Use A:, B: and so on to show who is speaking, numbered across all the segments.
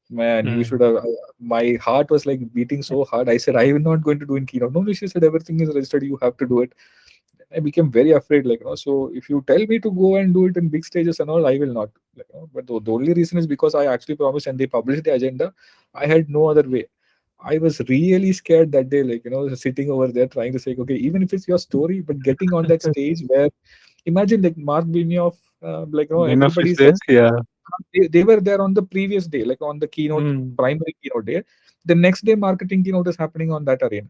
A: Man, you should
B: Mm.
A: have. My heart was like beating so hard. I said, I am not going to do in keynote. No, no, she said, everything is registered. You have to do it. I became very afraid, so if you tell me to go and do it in big stages and all, I will not. But the only reason is because I actually promised and they published the agenda. I had no other way. I was really scared that day, sitting over there trying to say, okay, even if it's your story, but getting on that stage where, imagine like Mark Benioff,
B: Enough is
A: everybody's
B: there.
A: there.
B: Yeah.
A: They were there on the previous day, like on the keynote,
B: Mm.
A: primary keynote day. The next day, marketing keynote is happening on that arena.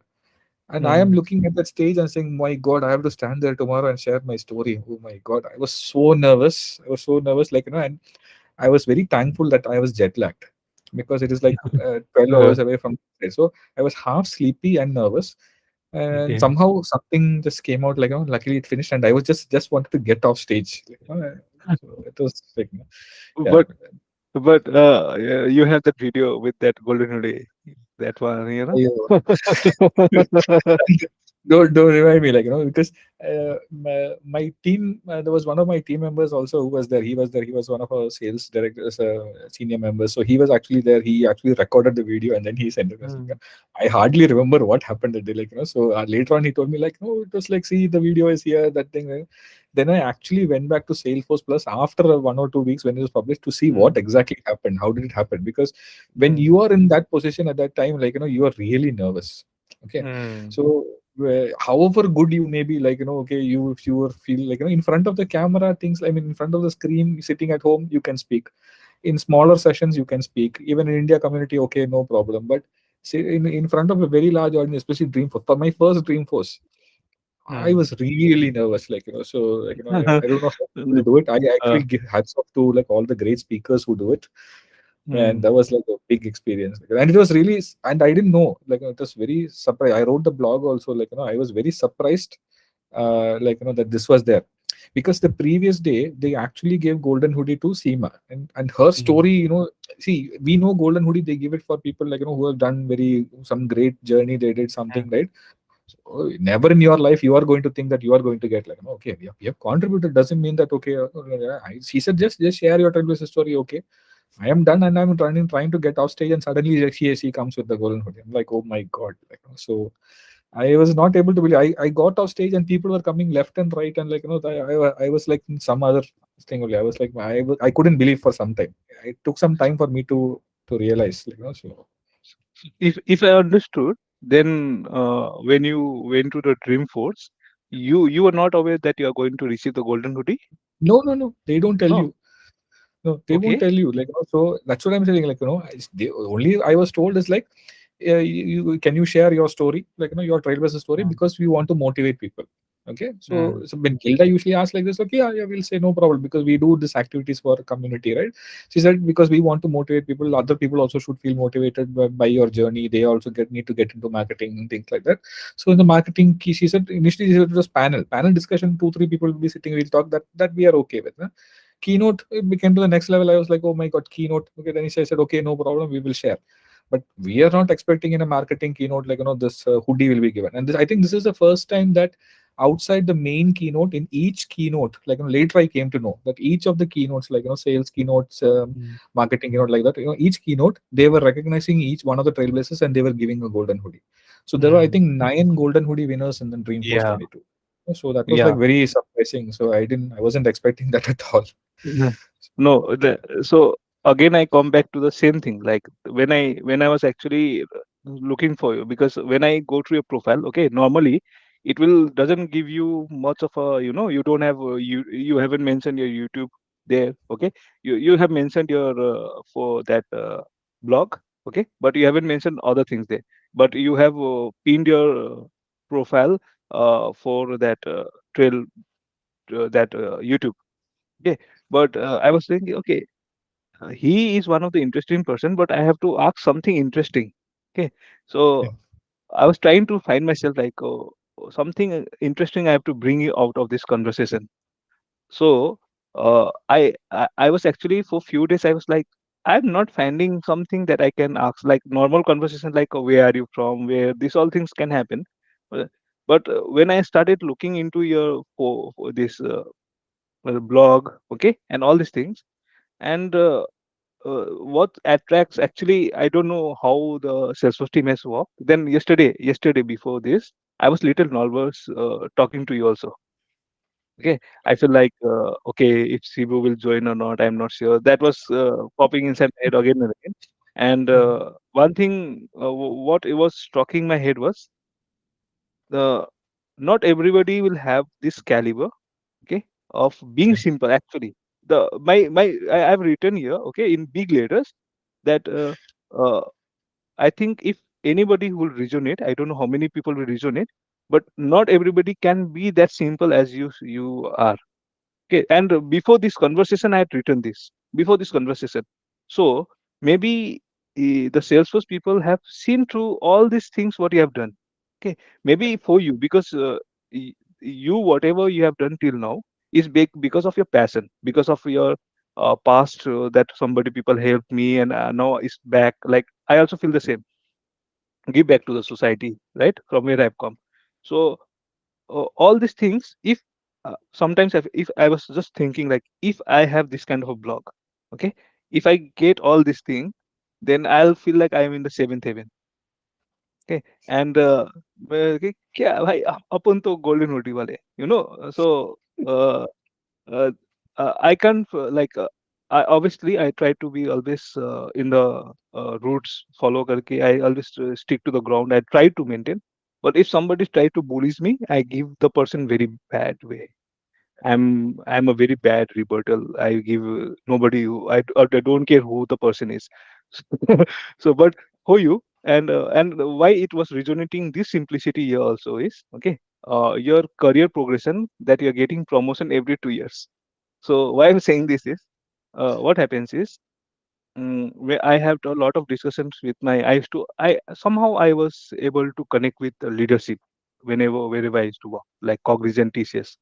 A: And I am
B: Mm.
A: looking at that stage and saying, my God, I have to stand there tomorrow and share my story. Oh my God. I was so nervous. I was so nervous, and I was very thankful that I was jet lagged because it is like 12
B: Uh,
A: hours away from the So I was half sleepy and nervous. And
B: okay.
A: somehow something just came out, luckily it finished and I was just wanted to get off stage. So it was like, yeah.
B: But you have that video with that golden hoodie. That one, you know.
A: Don't remind me, because my team, there was one of my team members also who was there. He was one of our sales directors, senior members. So he was actually there. He actually recorded the video and then he sent it.
B: Mm.
A: I hardly remember what happened that day, so later on he told me, no, it was like, see, the video is here, that thing. Then I actually went back to Salesforce Plus after 1 or 2 weeks when it was published to see what
B: Mm.
A: exactly happened. How did it happen? Because when
B: Mm.
A: you are in that position at that time, you are really nervous. Okay.
B: Mm.
A: So however good you may be, okay, you if you were feel in front of the camera, things, I mean, in front of the screen, sitting at home, you can speak. In smaller sessions, you can speak. Even in India community, okay, no problem. But see, in front of a very large audience, especially Dreamforce, for my first Dreamforce, I
B: Mm.
A: was really nervous, I don't know how people
B: No.
A: do it. I
B: Uh,
A: actually give hats off to all the great speakers who do it, and
B: mm.
A: that was like a big experience. And it was really, and I didn't know, it was very surprised. I wrote the blog also, I was very surprised, that this was there, because the previous day they actually gave Golden Hoodie to Seema, and her
B: Mm.
A: story, see, we know Golden Hoodie, they give it for people, who have done very some great journey, they did something,
B: Mm.
A: right? So never in your life you are going to think that you are going to get, okay, we have contributed, doesn't mean that, okay, she said, just share your trailblazer story, okay. I am done and I'm trying to get off stage, and suddenly she comes with the Golden Hoodie. I'm like, oh my God. So I was not able to believe. I got off stage and people were coming left and right, and I was like in some other thing only. I was like, I couldn't believe for some time. It took some time for me to realize, so
B: If I understood, then when you went to the Dreamforce, you were not aware that you are going to receive the golden hoodie.
A: no, they don't tell
B: Oh,
A: you. No, they won't
B: okay.
A: tell you. So that's what I'm saying. The only I was told is like, can you share your story, your trailblazer story,
B: Mm.
A: because we want to motivate people. Okay, so
B: Mm.
A: so when Gilda usually asks like this, okay, yeah, we'll say no problem because we do this activities for community, right? She said because we want to motivate people, other people also should feel motivated by your journey. They also need to get into marketing and things like that. So in the marketing key, she said initially it was panel discussion, 2 3 people will be sitting, we'll talk, that we are okay with. Huh? Keynote, it became to the next level. I was like, oh my God, keynote. Okay, then he said, okay, no problem, we will share. But we are not expecting in a marketing keynote, this hoodie will be given. And I think this is the first time that outside the main keynote, in each keynote, later I came to know that each of the keynotes, sales keynotes,
B: Mm.
A: marketing keynote, like that, each keynote, they were recognizing each one of the trailblazers and they were giving a golden hoodie. So there were, I
B: Mm.
A: think, 9 golden hoodie winners in the Dreamforce
B: Yeah.
A: 22. So that was like
B: Yeah.
A: very surprising. So I wasn't expecting that at all.
B: Mhm. No, so again I come back to the same thing. Like when I was actually looking for you, because when I go to your profile, okay, normally it will doesn't give you much of a, you don't have you haven't mentioned your YouTube there, okay. You have mentioned your for that blog, okay, but you haven't mentioned other things there. But you have pinned your profile for that trail that YouTube. Okay, but I was thinking, okay, he is one of the interesting person, but I have to ask something interesting. Okay, so I was trying to find myself like something interesting I have to bring you out of this conversation. So I was actually for few days I was like, I'm not finding something that I can ask like normal conversation like where are you from, where these all things can happen. But, but when I started looking into your for this blog, okay, and all these things, and what attracts, actually, I don't know how the Salesforce team has worked. Then yesterday before this, I was little nervous talking to you also. Okay, I feel like okay, if Shibu will join or not, I'm not sure. That was popping inside my head again and again. And
A: Mm.
B: one thing, what it was striking my head was the not everybody will have this caliber, okay, of being
A: Okay.
B: simple. Actually, I've written here, okay, in big letters that uh, I think if anybody will resonate, I don't know how many people will resonate, but not everybody can be that simple as you are. Okay, and before this conversation, I had written this before this conversation. So maybe the Salesforce people have seen through all these things what you have done. Okay, maybe for you, because you, whatever you have done till now is big because of your passion, because of your past, that somebody people helped me, and now it's back. Like I also feel the same, give back to the society, right, from where I've come. So all these things, if sometimes if I was just thinking, like, if I have this kind of a blog, okay, if I get all these things, then I'll feel like I'm in the seventh heaven. Okay, and क्या भाई अपन तो golden hoodie वाले, so uh, uh, I can't I obviously I try to be always in the roots follow करके, I always stick to the ground, I try to maintain. But if somebody try to bullies me, I give the person very bad way. I'm a very bad rebuttal. I give nobody who I don't care who the person is. So, but for you, and why it was resonating this simplicity here also is, okay. Your career progression, that you're getting promotion every 2 years. So why I'm saying this is, what happens is, where I have a lot of discussions with my, I somehow I was able to connect with the leadership wherever I used to work, like Cognizant, TCS.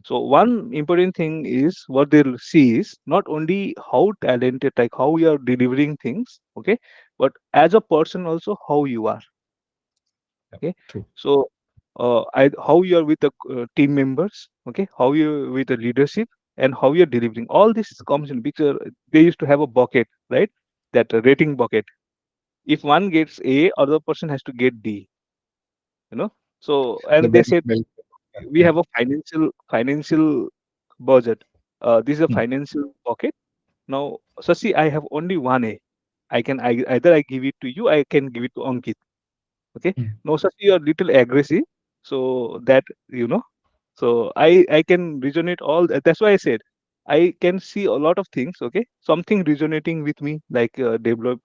B: So one important thing is what they'll see is not only how talented, like how you are delivering things, okay, but as a person also how you are,
A: Yeah.
B: okay.
A: True.
B: So how you are with the team members, okay, how you with the leadership, and how you're delivering. All this comes in because they used to have a bucket, right? That rating bucket. If one gets A, other person has to get D, you know. So
A: The
B: and they
A: very
B: said
A: well.
B: we
A: Yeah.
B: have a financial budget. This is a
A: Mm.
B: financial pocket. Now, Sasi, I have only one A. Either I give it to you, I can give it to Ankit. Okay.
A: Mm.
B: Now, Sasi, you are little aggressive, so that you know. So I can resonate all that. That's why I said I can see a lot of things. Okay, something resonating with me, like develop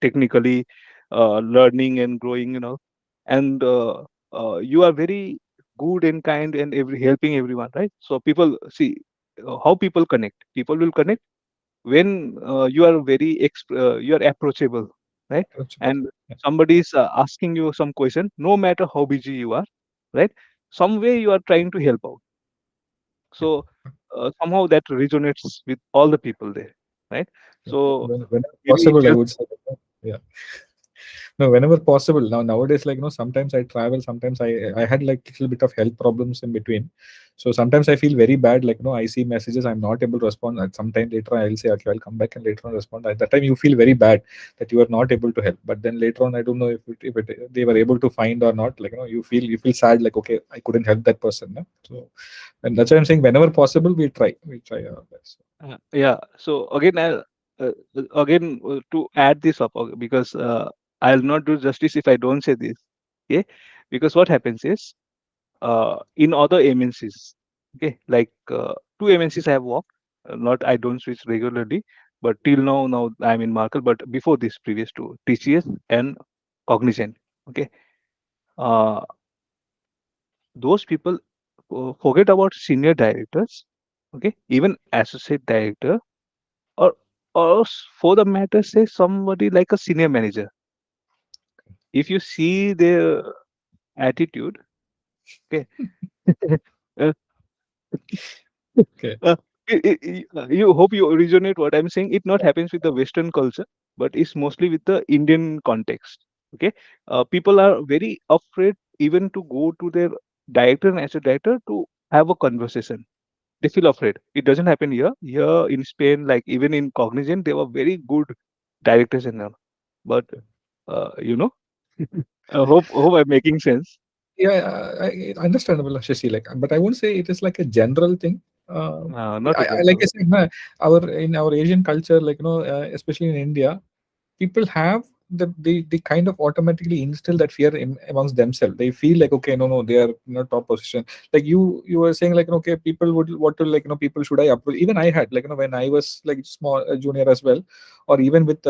B: technically, learning and growing. And you are very good and kind and helping everyone, right? So people see how people connect. People will connect when you are you are approachable, right?
A: Approachable.
B: And
A: Yeah.
B: somebody is asking you some question, no matter how busy you are, right? Some way you are trying to help out.
A: Yeah.
B: So somehow that resonates with all the people there, right?
A: Yeah.
B: So
A: Whenever
B: maybe
A: possible, I
B: just
A: would say. Yeah. No, whenever possible. Now nowadays, like sometimes I travel, sometimes I had like little bit of health problems in between. So sometimes I feel very bad. Like I see messages, I'm not able to respond. And sometime later I'll say, okay, I'll come back and later on respond. At that time you feel very bad that you are not able to help. But then later on, I don't know if they were able to find or not. Like you feel sad. Like okay, I couldn't help that person. No? So and that's why I'm saying whenever possible we try our best.
B: yeah. So again, to add this up, because I'll not do justice if I don't say this. Okay, because what happens is, in other MNCs, okay, like two MNCs I have worked. Not I don't switch regularly, but till now I'm in Markel. But before this, previous to TCS and Cognizant, okay, uh, those people forget about senior directors, okay, even associate director, or for the matter, say somebody like a senior manager. If you see their attitude, okay, uh,
A: Okay.
B: Uh, you hope you resonate what I'm saying. It not happens with the Western culture, but it's mostly with the Indian context. Okay, people are very afraid even to go to their director and as a director to have a conversation. they feel afraid. It doesn't happen here. Here in Spain, like even in Cognizant, they were very good directors and all. But you know, hope I'm making sense.
A: Yeah, understandable, Shashi. Like, but I won't say it is like a general thing. Uh,
B: Not a
A: like I
B: general.
A: said, na, our in our Asian culture, like especially in India, people have the kind of automatically instill that fear amongst themselves. They feel like, okay, no, they are top position. Like you were saying, like, okay, people would what to, like, people should I approach. Even I had, like, when I was like small junior as well, or even with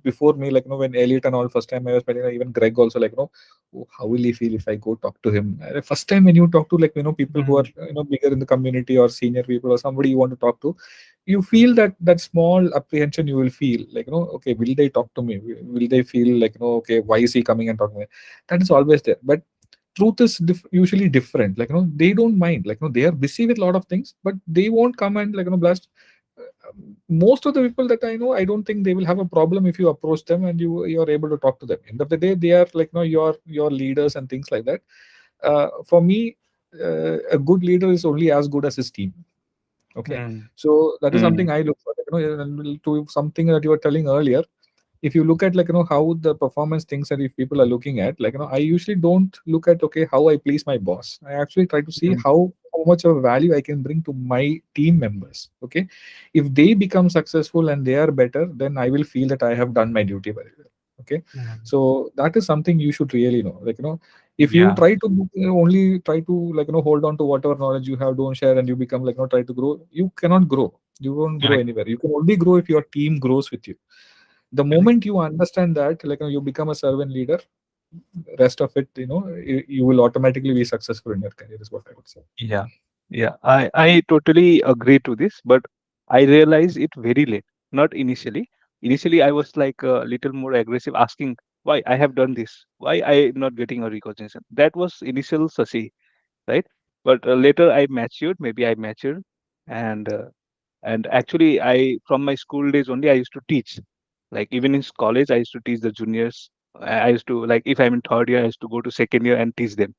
A: before me, like, when Elliot and all, first time I was meeting, even Greg also, like, oh, how will he feel if I go talk to him? First time when you talk to, like, people who are
B: Mm,
A: bigger in the community, or senior people, or somebody you want to talk to, you feel that small apprehension. You will feel like, okay, will they talk to me? Will they feel like, okay, why is he coming and talking to me? That is always there. But truth is usually different. Like, they don't mind. Like, they are busy with a lot of things, but they won't come and, like, blast. Most of the people that I know, I don't think they will have a problem if you approach them and you're able to talk to them. End of the day, they are, like, your leaders and things like that. For me, a good leader is only as good as his team. Okay,
B: mm,
A: so that is something
B: mm,
A: I look for. And to something that you were telling earlier, if you look at, like, how the performance things that if people are looking at, like, I usually don't look at, okay, how I please my boss. I actually try to see
B: mm,
A: how much of value I can bring to my team members. Okay, if they become successful and they are better, then I will feel that I have done my duty very well. Okay,
B: mm.
A: so that is something you should really know. Like, if you
B: Yeah,
A: try to only try to, like, hold on to whatever knowledge you have, don't share, and you become, like, try to grow, you cannot grow. You won't grow
B: correct,
A: anywhere. You can only grow if your team grows with you. The
B: correct.
A: moment you understand that, like, you become a servant leader, rest of it, you will automatically be successful in your career, is what I would say.
B: Yeah, yeah. I totally agree to this, but I realized it very late, not initially. Initially, I was like a little more aggressive, asking why I have done this, why I not getting a recognition. That was initial Sasi, right? But later I matured. Maybe I matured, and actually, I from my school days only I used to teach. Like even in college, I used to teach the juniors. I used to, like, if I'm in third year, I used to go to second year and teach them.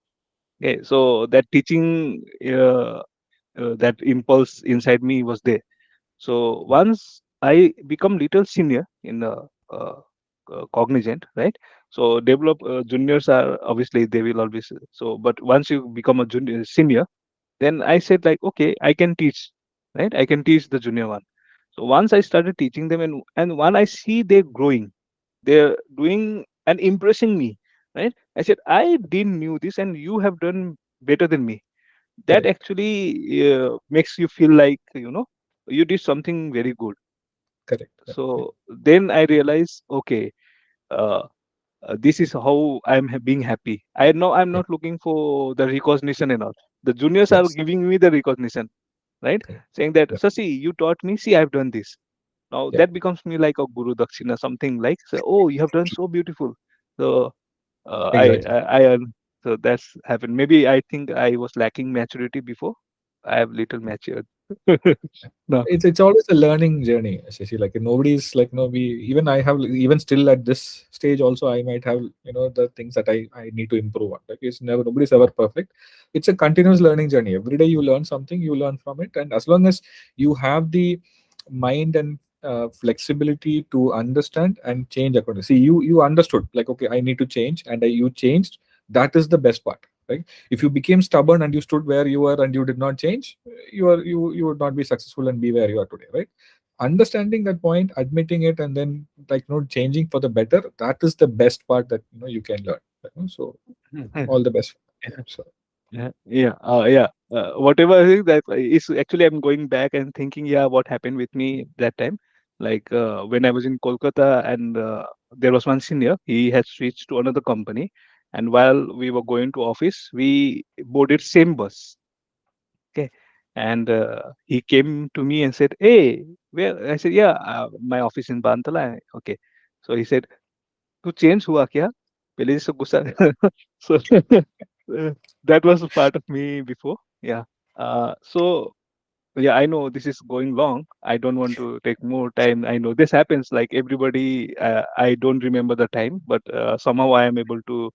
B: Okay, so that teaching, that impulse inside me was there. So once I become little senior in uh, Cognizant, right? So develop juniors are obviously they will always, so. But once you become a junior senior, then I said like, okay, I can teach, right? I can teach the junior one. So once I started teaching them, and when I see they're growing, they're doing and impressing me, right? I said, I didn't knew this, and you have done better than me. That
A: Correct.
B: actually makes you feel like, you did something very good.
A: Correct. Yeah.
B: So then I realized, okay, uh, this is how being happy. I know I'm
A: Yeah.
B: not looking for the recognition and all. The juniors are
A: Yes.
B: giving me the recognition, right?
A: Correct.
B: Saying that,
A: Yeah.
B: Sasi, you taught me, see, I've done this. Now
A: Yeah.
B: that becomes me like a guru dakshina, something like, say, oh, you have done so beautiful. So
A: Exactly.
B: so that's happened. Maybe I think I was lacking maturity before. I have little matured. No.
A: It's always a learning journey, Shashi. Like, nobody's like, we even I have, even still at this stage also, I might have, the things that I need to improve on. Like, it's never, nobody's ever perfect. It's a continuous learning journey. Every day you learn something, you learn from it, and as long as you have the mind and flexibility to understand and change accordingly. See, you understood, like, okay, I need to change, and you changed. That is the best part, right? If you became stubborn and you stood where you were and you did not change, you would not be successful and be where you are today, right? Understanding that point, admitting it, and then, like, changing for the better, that is the best part that you can learn, so all the best. Yeah, so
B: Yeah. Whatever I think that is actually, I'm going back and thinking, yeah, what happened with me that time? Like when I was in Kolkata, and there was one senior. He had switched to another company, and while we were going to office, we boarded same bus. Okay, and he came to me and said, "Hey, where?" I said, "Yeah, my office in Bantala." Okay, so he said, "तू change हुआ क्या?" पहले से गुस्सा. So uh, that was a part of me before. Yeah. So yeah, I know this is going long. I don't want to take more time. I know this happens like everybody. I don't remember the time, but somehow I am able to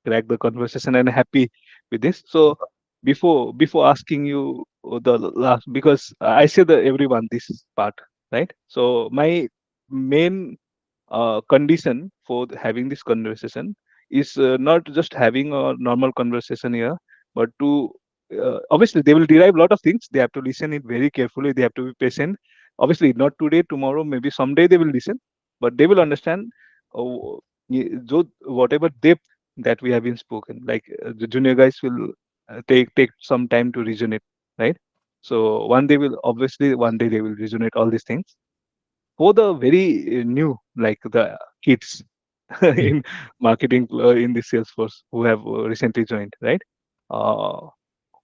B: crack the conversation and happy with this. So before asking you the last, because I say the everyone this part, right? So my main condition for having this conversation is not just having a normal conversation here, but to obviously they will derive a lot of things. They have to listen it very carefully. They have to be patient. Obviously, not today, tomorrow, maybe someday they will listen, but they will understand uh, whatever depth that we have been spoken. Like the junior guys will take some time to resonate, right? So one day will obviously one day they will resonate all these things. For the very new, like the kids
A: Mm.
B: in marketing in the Salesforce who have recently joined, right? Uh,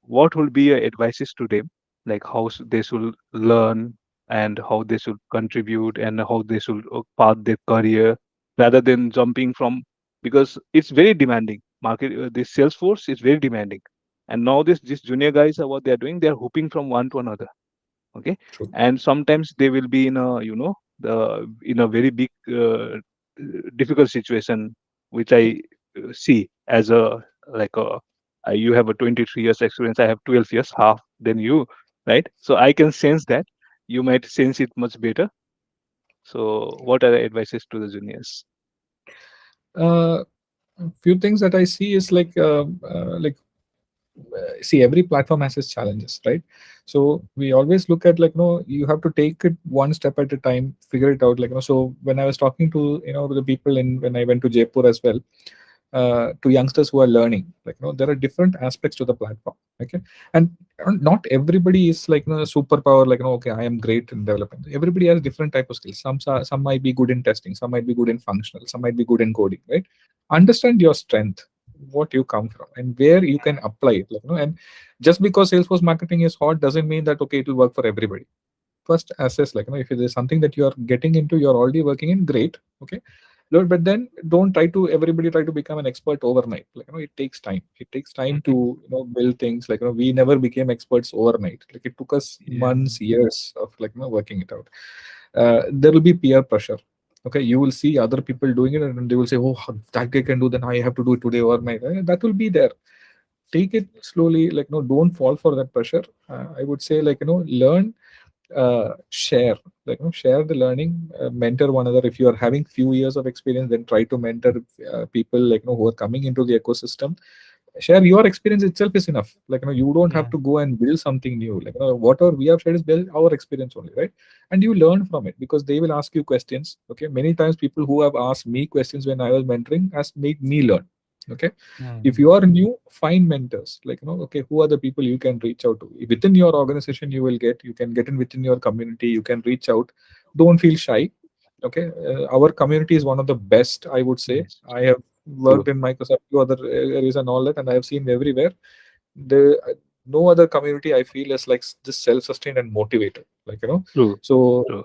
B: what will be your advices to them, like how they should learn and how they should contribute and how they should path their career rather than jumping from, because it's very demanding market, this Salesforce is very demanding, and now these junior guys are what they are doing, they are hooping from one to another. Okay,
A: True.
B: and sometimes they will be in a, the in a very big difficult situation, which I see as a, like a, you have a 23 years experience, I have 12 years half than you, right? So I can sense that you might sense it much better. So what are the advices to the juniors?
A: Uh, Few things that I see is see, every platform has its challenges, right? So we always look at, no, you have to take it one step at a time, figure it out, so when I was talking to, the people in when I went to Jaipur as well, to youngsters who are learning, there are different aspects to the platform. Okay. And not everybody is superpower, okay, I am great in development. Everybody has different type of skills. Some might be good in testing, some might be good in functional, some might be good in coding, right? Understand your strength, what you come from and where you can apply it, and just because Salesforce marketing is hot doesn't mean that, okay, it will work for everybody. First assess, if it is something that you are getting into, you're already working in, great. Okay. Lord, but then don't try to everybody try to become an expert overnight. It takes time. It takes time to, build things. We never became experts overnight. It took us
C: Yeah.
A: months, years of working it out. There will be peer pressure. Okay, you will see other people doing it and they will say, oh, that guy can do, then I have to do it today overnight. That will be there. Take it slowly, don't fall for that pressure. I would say, learn, share, share the learning, mentor one another. If you are having few years of experience, then try to mentor people who are coming into the ecosystem. Share your experience itself is enough. You don't have
C: Yeah.
A: to go and build something new. Whatever we have shared is build our experience only, right? And you learn from it because they will ask you questions. Okay, many times people who have asked me questions when I was mentoring has made me learn. Okay. If you
C: Mm.
A: are new, find mentors, okay, who are the people you can reach out to within your organization. You can get in within your community, you can reach out. Don't feel shy. Okay. Our community is one of the best, I would say.
C: Yes.
A: I have
B: True,
A: worked in Microsoft, few other areas and all that, and I have seen everywhere. The No other community I feel is this self-sustained and motivated.
B: true,
A: So
B: true.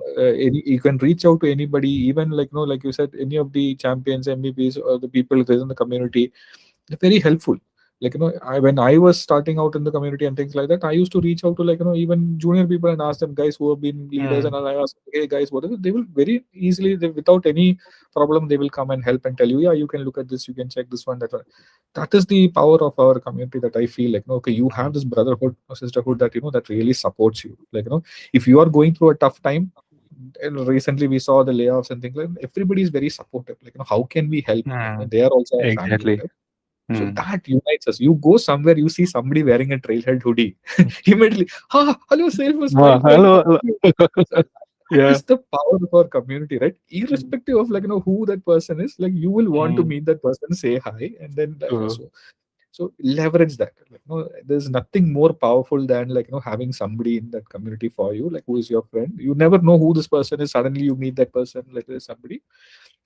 A: you can reach out to anybody, even like you said, any of the champions, MVPs, or the people within the community. They're very helpful. When I was starting out in the community and things like that, I used to reach out to even junior people and ask them, guys who have been leaders, and
C: Mm.
A: I ask, hey guys, what is it? They will very easily, without any problem, they will come and help and tell you, yeah, you can look at this, you can check this one, that one. That is the power of our community, that I feel okay, you have
C: Mm.
A: this brotherhood or sisterhood that that really supports you. If you are going through a tough time, and recently we saw the layoffs and things like that, everybody is very supportive. How can we help?
C: Mm.
A: They are also our family,
B: Exactly.
A: right? So
B: Hmm.
A: that unites us. You go somewhere, you see somebody wearing a trailhead hoodie,
C: Mm.
A: immediately, hello, Safe was fine, fine.
B: Hello, hello.
A: So that
B: Yeah.
A: is the power of our community, right? Irrespective of who that person is, you will want to
B: Hmm.
A: meet that person, say hi, and then
B: True.
A: so leverage that. There's nothing more powerful than having somebody in that community for you, who is your friend. You never know who this person is. Suddenly you meet that person, there's somebody.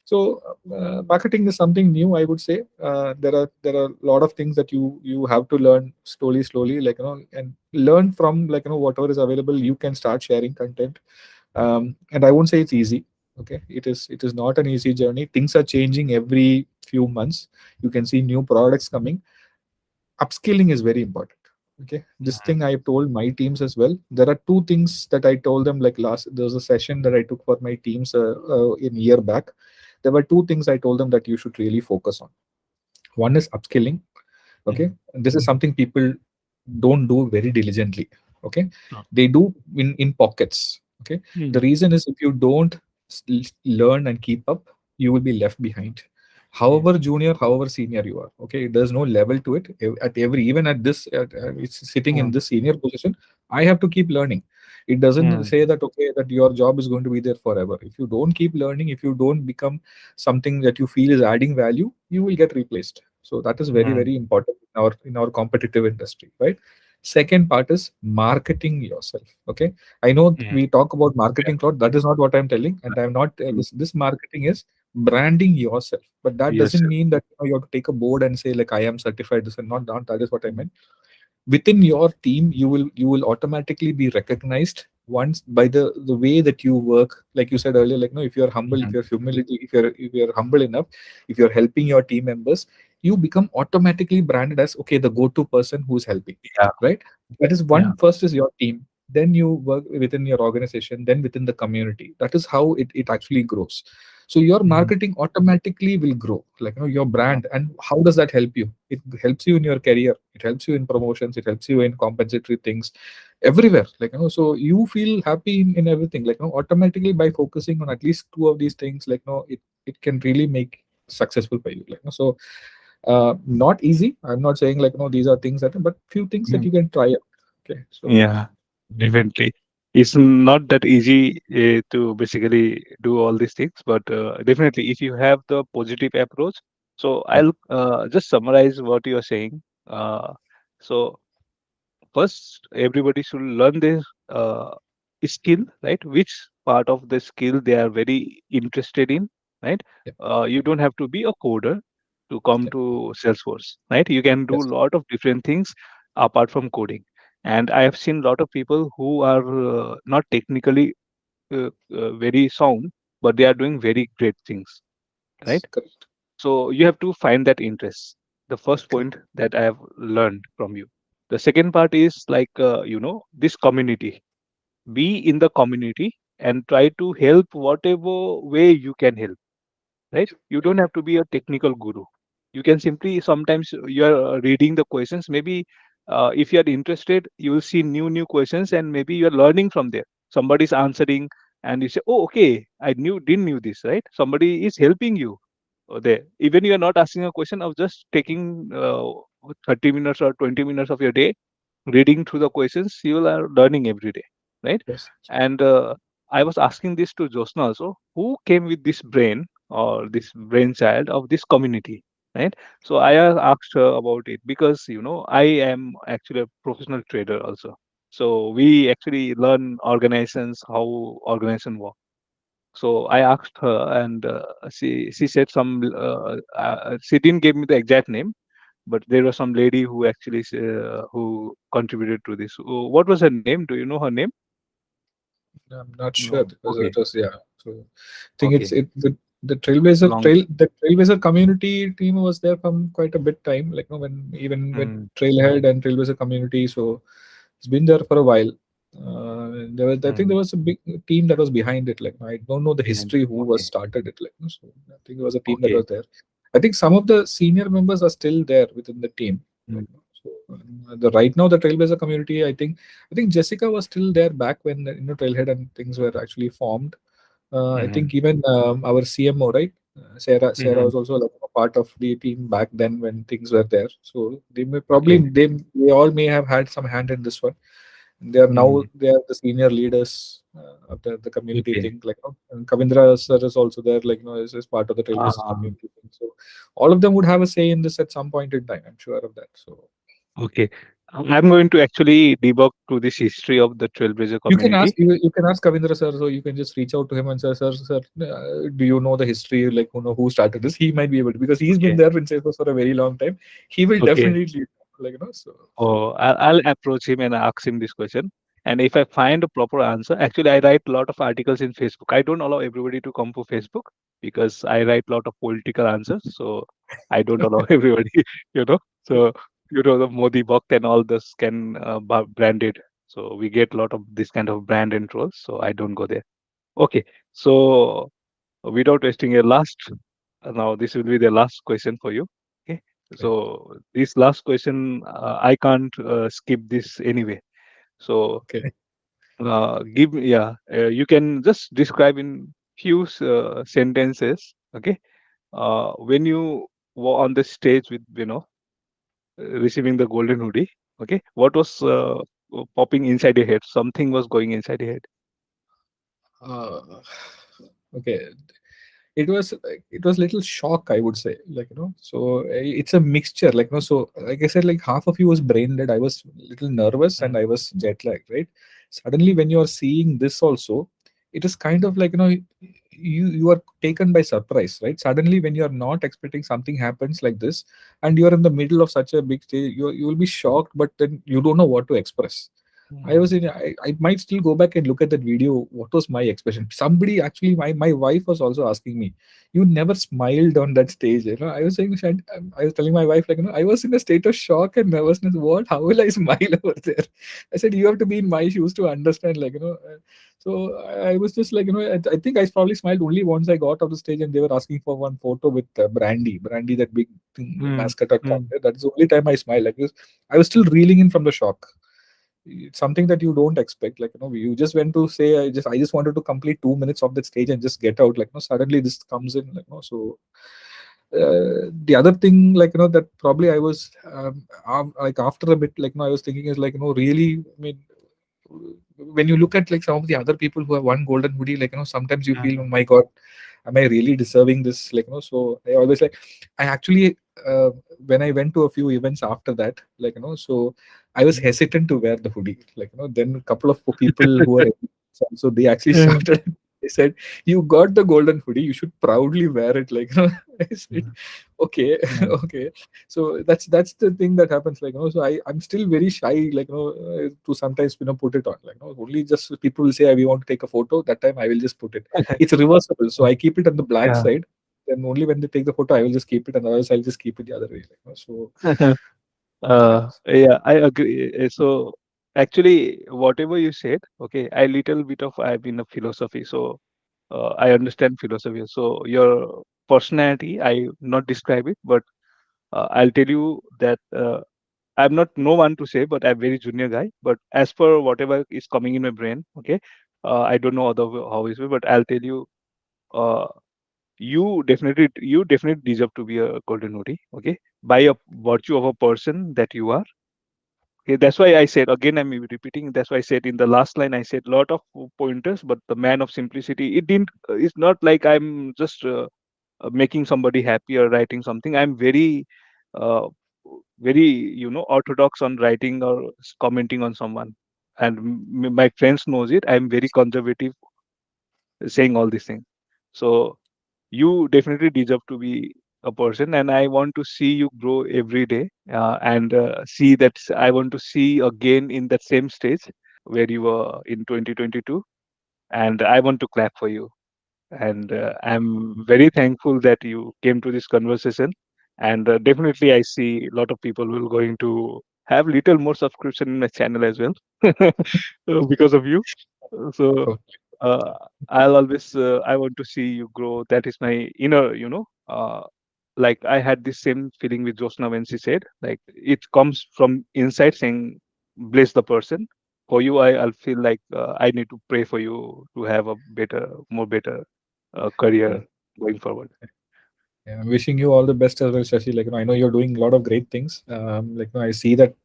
A: So marketing is something new, I would say. There are a lot of things that you have to learn slowly, and learn from whatever is available. You can start sharing content, and I won't say it's easy. Okay, it is not an easy journey. Things are changing every few months. You can see new products coming. Upskilling is very important. Okay, this thing I've told my teams as well. There are two things that I told them. Last, there was a session that I took for my teams in year back. There were two things I told them that you should really focus on. One is upskilling. Okay,
C: Mm.
A: and this is something people don't do very diligently. Okay,
B: Oh.
A: they do in pockets. Okay, the
B: Mm.
A: reason is if you don't learn and keep up, you will be left behind.
B: Yeah.
A: However junior, however senior you are, okay, there's no level to it. At every, even at this, it's sitting in
B: Mm.
A: this senior position, I have to keep learning. It doesn't
B: Mm.
A: say that okay, that your job is going to be there forever. If you don't keep learning, if you don't become something that you feel is adding value, you will get replaced. So that is very,
B: Mm.
A: very important in our competitive industry, right? Second part is marketing yourself. Okay, I know
B: Mm.
A: we talk about
B: Yeah.
A: marketing cloud. That is not what I'm telling, and I'm not.
B: Mm.
A: This marketing is branding yourself, but that
B: Yes,
A: doesn't
B: sir.
A: mean that you have to take a board and say like I am certified. This and not. That is what I meant. Within your team, you will automatically be recognized once by the way that you work. Like you said earlier, like no, if you're humble, if
B: Mm.
A: you're humility, if you're humble enough, if you're helping your team members, you become automatically branded as okay, the go-to person who's helping,
B: Yeah.
A: right? That is
B: Yeah.
A: one. First is your team, then you work within your organization, then within the community. That is how it actually grows. So your
B: Mm.
A: marketing automatically will grow, like your
B: Yeah.
A: brand. And how does that help you? It helps you in your career, it helps you in promotions, it helps you in compensatory things everywhere, so you feel happy in everything, automatically, by focusing on at least two of these things, it can really make successful for you, so not easy. I'm not saying these are things that, but few things that
B: Mm.
A: you can try out. Okay, so
B: Yeah. Definitely. It's not that easy to basically do all these things, but definitely if you have the positive approach. So
A: yeah,
B: I'll just summarize what you are saying. So first, everybody should learn this skill, right? Which part of the skill they are very interested in, right?
A: yeah,
B: You don't have to be a coder to come
A: yeah,
B: to Salesforce, right? You can do a
A: yes,
B: lot of different things apart from coding. And I have seen a lot of people who are not technically very sound, but they are doing very great things,
A: yes,
B: right?
A: correct,
B: So you have to find that interest. The first
A: correct,
B: point that I have learned from you. The second part is like, this community. Be in the community and try to help whatever way you can help, right? You don't have to be a technical guru. You can simply, sometimes you are reading the questions. Maybe if you are interested, you will see new questions, and maybe you are learning from there. Somebody's answering, and you say, "Oh, okay, I didn't knew this." Right? Somebody is helping you there. Even you are not asking a question of just taking 30 minutes or 20 minutes of your day reading through the questions. You are learning every day, right?
A: yes,
B: And I was asking this to Josna also, who came with this brain or this brainchild of this community, right? So I asked her about it because I am actually a professional trader also. So we actually learn organizations, how organization work. So I asked her, and she said some. She didn't give me the exact name, but there was some lady who actually who contributed to this. What was her name? Do you know her name?
A: I'm not sure
B: No.
A: because
B: Okay.
A: it was, yeah. So I think
B: Okay.
A: the Trailblazer
B: Long.
A: the Trailblazer community team was there from quite a bit time, when even with
B: Mm,
A: Trailhead and Trailblazer community. So it's been there for a while. I think there
B: mm,
A: was a big team that was behind it. I don't know the
B: behind.
A: history who was
B: Okay.
A: started it. So I think it was a team that
B: Okay.
A: was there. I think some of the senior members are still there within the team.
B: Mm,
A: So the right now the Trailblazer community, I think Jessica was still there back when Trailhead and things were actually formed. I
B: mm,
A: think even our CMO, right? Sarah
B: mm,
A: was also a part of the team back then when things were there. So they may probably
B: okay.
A: they all may have had some hand in this one. They are now
B: Mm,
A: they are the senior leaders of the community
B: okay.
A: thing. And Kavindra sir is also there. Is part of the Trailblazers
B: Uh,
A: community thing. So all of them would have a say in this at some point in time. I'm sure of that. So
B: okay. I'm going to actually debug to this history of the Trailblazer
A: you can
B: community.
A: you can ask Kavindra sir, so you can just reach out to him and say, sir, do you know the history, who started this? He might be able to, because he's been
B: Okay.
A: there in Salesforce for a very long time. He will
B: Okay.
A: definitely, so
B: Oh, I'll approach him and ask him this question. And if I find a proper answer, actually, I write a lot of articles in Facebook. I don't allow everybody to come to Facebook because I write a lot of political answers. So I don't allow everybody, you know. So, the Modi box and all this can branded. So we get a lot of this kind of brand and trolls. So I don't go there. Okay. So without wasting your last, now this will be the last question for you. Okay.
A: Right.
B: So this last question, I can't skip this anyway. So
A: Okay.
B: give me, yeah, you can just describe in few sentences, okay? When you were on the stage with, receiving the golden hoodie, okay? What was popping inside your head? Something was going inside your head.
A: Uh, okay. It was little shock, I would say, so it's a mixture, so like I said, like half of you was brain dead. I was little nervous
B: Mm,
A: and I was jet lagged, right? Suddenly when you are seeing this also, it is kind of you are taken by surprise, right? Suddenly when you are not expecting, something happens like this, and you are in the middle of such a big stage, you will be shocked, but then you don't know what to express. I was
B: mm,
A: in. I might still go back and look at that video. What was my expression? Somebody actually, my wife was also asking me, "You never smiled on that stage." I was saying, I was telling my wife, I was in a state of shock and nervousness. What? How will I smile over there? I said, you have to be in my shoes to understand. So I was just I think I probably smiled only once I got off the stage and they were asking for one photo with Brandy, that big thing,
B: mm,
A: mascot at
B: mm,
A: Candid. That's the only time I smiled. I was still reeling in from the shock. It's something that you don't expect, you just went to say, I just wanted to complete 2 minutes of that stage and just get out, suddenly this comes in, so the other thing, that probably I was like after a bit, I was thinking is really, I mean, when you look at some of the other people who have won golden hoodie, sometimes you feel, oh
B: mm,
A: my god, am I really deserving this, so I always I actually, when I went to a few events after that, so I was
B: mm.
A: hesitant to wear the hoodie. Then a couple of people who are, so they actually
B: Mm,
A: started. They said, "You got the golden hoodie. You should proudly wear it." I said,
B: mm,
A: "Okay,
B: mm.
A: okay." So that's the thing that happens. So I'm still very shy. To sometimes put it on. Only just people will say, "We want to take a photo." That time I will just put it. It's reversible, so I keep it on the black
B: Yeah.
A: side. Then only when they take the photo, I will just keep it, and otherwise I'll just keep it the other way. So yeah.
B: Yeah, I agree. So actually, whatever you said, okay, I little bit of I've been a philosophy, so I understand philosophy. So your personality, I not describe it, but I'll tell you that I'm not no one to say, but I'm very junior guy. But as per whatever is coming in my brain, okay, I don't know how it's, but I'll tell you, uh, you definitely deserve to be a golden hoodie, okay, by a virtue of a person that you are. Okay, that's why I said again. I'm repeating. That's why I said in the last line. I said lot of pointers, but the man of simplicity. It didn't. It's not like I'm just making somebody happy or writing something. I'm uh, very orthodox on writing or commenting on someone, and my friends knows it. I'm very conservative saying all these things. So you definitely deserve to be a person, and I want to see you grow every day, and see that I want to see again in that same stage where you were in 2022, and I want to clap for you. And I'm very thankful that you came to this conversation, and definitely I see a lot of people will going to have little more subscription in my channel as well because of you. So
A: Okay.
B: uh, I'll always I want to see you grow. That is my inner, like I had this same feeling with Josna when she said, like it comes from inside, saying, "Bless the person." For you, I'll feel like I need to pray for you to have a better, more better
A: Yeah.
B: career going forward.
A: Yeah, I'm wishing you all the best as well, Shashi. I know you're doing a lot of great things. I see that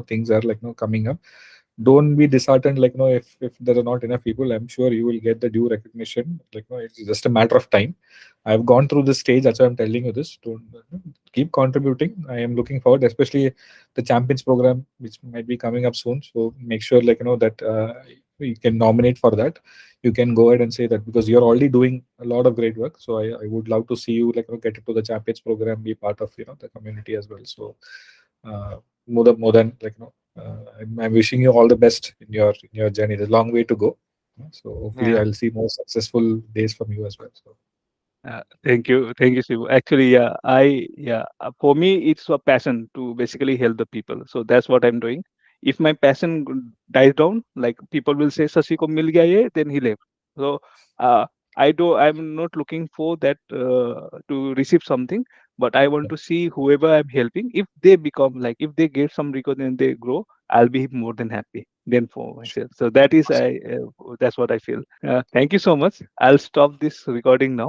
A: things are coming up. Don't be disheartened. If there are not enough people, I'm sure you will get the due recognition. It's just a matter of time. I've gone through this stage. That's why I'm telling you this. Don't keep contributing. I am looking forward, especially the champions program, which might be coming up soon. So make sure that you can nominate for that. You can go ahead and say that because you're already doing a lot of great work. So I would love to see you get into the champions program, be part of the community as well. So more than I'm wishing you all the best in your journey. There's a long way to go. So hopefully
B: Yeah.
A: I'll see more successful days from you as well. So
B: Thank you, Shibu. Actually, for me, it's a passion to basically help the people. So that's what I'm doing. If my passion dies down, like people will say, "Sasi ko mil gaya ye," then he left. So uh, I'm not looking for that to receive something. but I want to see whoever I'm helping, if they become like, if they get some recognition, they grow, I'll be more than happy then for myself. So that is,
A: Awesome.
B: that's what I feel. Thank you so much. I'll stop this recording now.